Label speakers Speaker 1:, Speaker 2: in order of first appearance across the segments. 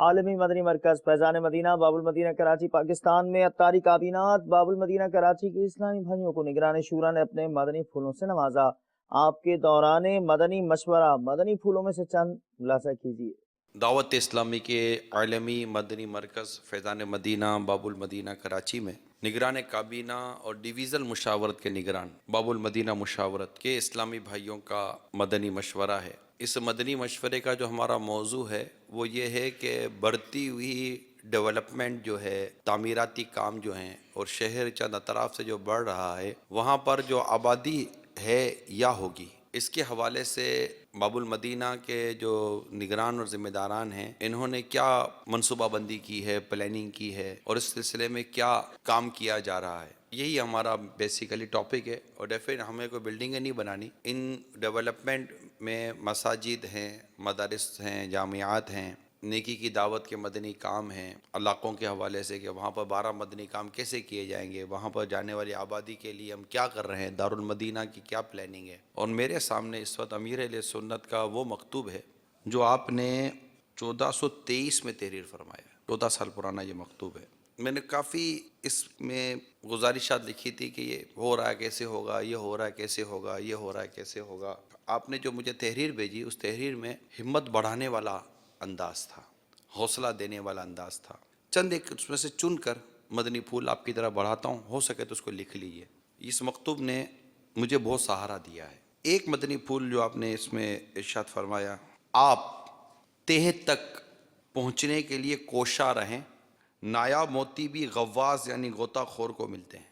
Speaker 1: عالمی مدنی مرکز فیضان مدینہ باب المدینہ کراچی پاکستان میں اتاری کابینات باب المدینہ کراچی کے اسلامی بھائیوں کو نگران شورا نے اپنے مدنی پھولوں سے نوازا۔ آپ کے دوران مدنی مشورہ مدنی پھولوں میں سے چند ملاحظہ کیجیے۔
Speaker 2: دعوت اسلامی کے عالمی مدنی مرکز فیضان مدینہ باب المدینہ کراچی میں نگران کابینہ اور ڈویژن مشاورت کے نگران باب المدینہ مشاورت کے اسلامی بھائیوں کا مدنی مشورہ ہے۔ اس مدنی مشورے کا جو ہمارا موضوع ہے وہ یہ ہے کہ بڑھتی ہوئی ڈیولپمنٹ جو ہے، تعمیراتی کام جو ہیں اور شہر چند اطراف سے جو بڑھ رہا ہے، وہاں پر جو آبادی ہے یا ہوگی، اس کے حوالے سے باب المدینہ کے جو نگران اور ذمہ داران ہیں، انہوں نے کیا منصوبہ بندی کی ہے، پلاننگ کی ہے اور اس سلسلے میں کیا کام کیا جا رہا ہے۔ یہی ہمارا بیسیکلی ٹاپک ہے۔ اور ڈیفینٹ ہمیں کوئی بلڈنگیں نہیں بنانی، ان ڈیولپمنٹ میں مساجد ہیں، مدارس ہیں، جامعات ہیں، نیکی کی دعوت کے مدنی کام ہیں، علاقوں کے حوالے سے کہ وہاں پر 12 مدنی کام کیسے کیے جائیں گے، وہاں پر جانے والی آبادی کے لیے ہم کیا کر رہے ہیں، دارالمدینہ کی کیا پلاننگ ہے۔ اور میرے سامنے اس وقت امیر اہل سنت کا وہ مکتوب ہے جو آپ نے 1423 میں تحریر فرمایا، 14 سال پرانا یہ مکتوب ہے۔ میں نے کافی اس میں گزارشات لکھی تھی کہ یہ ہو رہا ہے کیسے ہوگا، یہ ہو رہا ہے کیسے ہوگا، یہ ہو رہا ہے کیسے ہوگا۔ آپ نے جو مجھے تحریر بھیجی، اس تحریر میں ہمت بڑھانے والا انداز تھا، حوصلہ دینے والا انداز تھا۔ چند ایک اس میں سے چن کر مدنی پھول آپ کی طرف بڑھاتا ہوں، ہو سکے تو اس کو لکھ لیجئے۔ اس مکتوب نے مجھے بہت سہارا دیا ہے۔ ایک مدنی پھول جو آپ نے اس میں ارشاد فرمایا، آپ تہہ تک پہنچنے کے لیے کوشاں رہیں، نایاب موتی بھی غواص یعنی غوطہ خور کو ملتے ہیں۔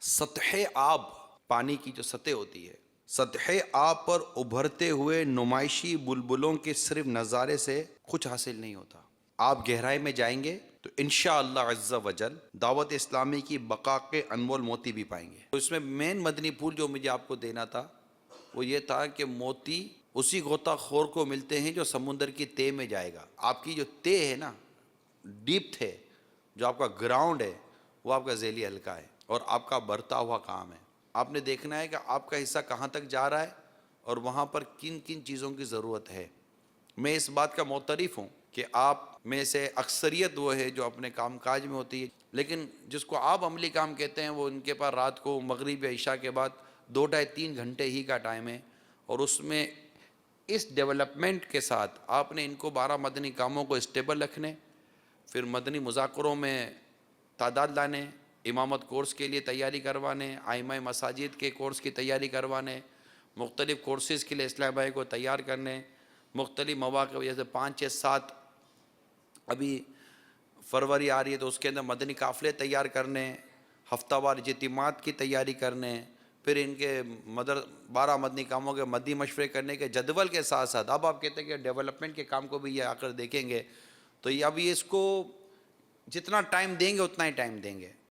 Speaker 2: سطح آب، پانی کی جو سطح ہوتی ہے، سطح آب پر ابھرتے ہوئے نمائشی بلبلوں کے صرف نظارے سے کچھ حاصل نہیں ہوتا۔ آپ گہرائی میں جائیں گے تو انشاءاللہ عز و جل دعوت اسلامی کی بقا کے انمول موتی بھی پائیں گے۔ تو اس میں مین مدنی پھول جو مجھے آپ کو دینا تھا وہ یہ تھا کہ موتی اسی غوطہ خور کو ملتے ہیں جو سمندر کی تہ میں جائے گا۔ آپ کی جو تہ ہے نا، ڈیپ ہے، جو آپ کا گراؤنڈ ہے، وہ آپ کا ذیلی حلقہ ہے اور آپ کا بڑھتا ہوا کام ہے۔ آپ نے دیکھنا ہے کہ آپ کا حصہ کہاں تک جا رہا ہے اور وہاں پر کن کن چیزوں کی ضرورت ہے۔ میں اس بات کا معترف ہوں کہ آپ میں سے اکثریت وہ ہے جو اپنے کام کاج میں ہوتی ہے، لیکن جس کو آپ عملی کام کہتے ہیں وہ ان کے پاس رات کو مغرب یا عشاء کے بعد 2 ڈھائی 3 گھنٹے ہی کا ٹائم ہے، اور اس میں اس ڈیولپمنٹ کے ساتھ آپ نے ان کو 12 مدنی کاموں کو اسٹیبل رکھنے، پھر مدنی مذاکروں میں تعداد لانے، امامت کورس کے لیے تیاری کروانے، ائمہ مساجد کے کورس کی تیاری کروانے، مختلف کورسز کے لیے اسلامی بھائی کو تیار کرنے، مختلف مواقع جیسے 5 6 7 ابھی فروری آ رہی ہے تو اس کے اندر مدنی قافلے تیار کرنے، ہفتہ وار اجتماعات کی تیاری کرنے، پھر ان کے 12 مدنی کاموں کے مدنی مشورے کرنے کے جدول کے ساتھ ساتھ اب آپ کہتے ہیں کہ ڈیولپمنٹ کے کام کو بھی یہ آ کر دیکھیں گے، تو یہ اب یہ اس کو جتنا ٹائم دیں گے اتنا ہی ٹائم دیں گے۔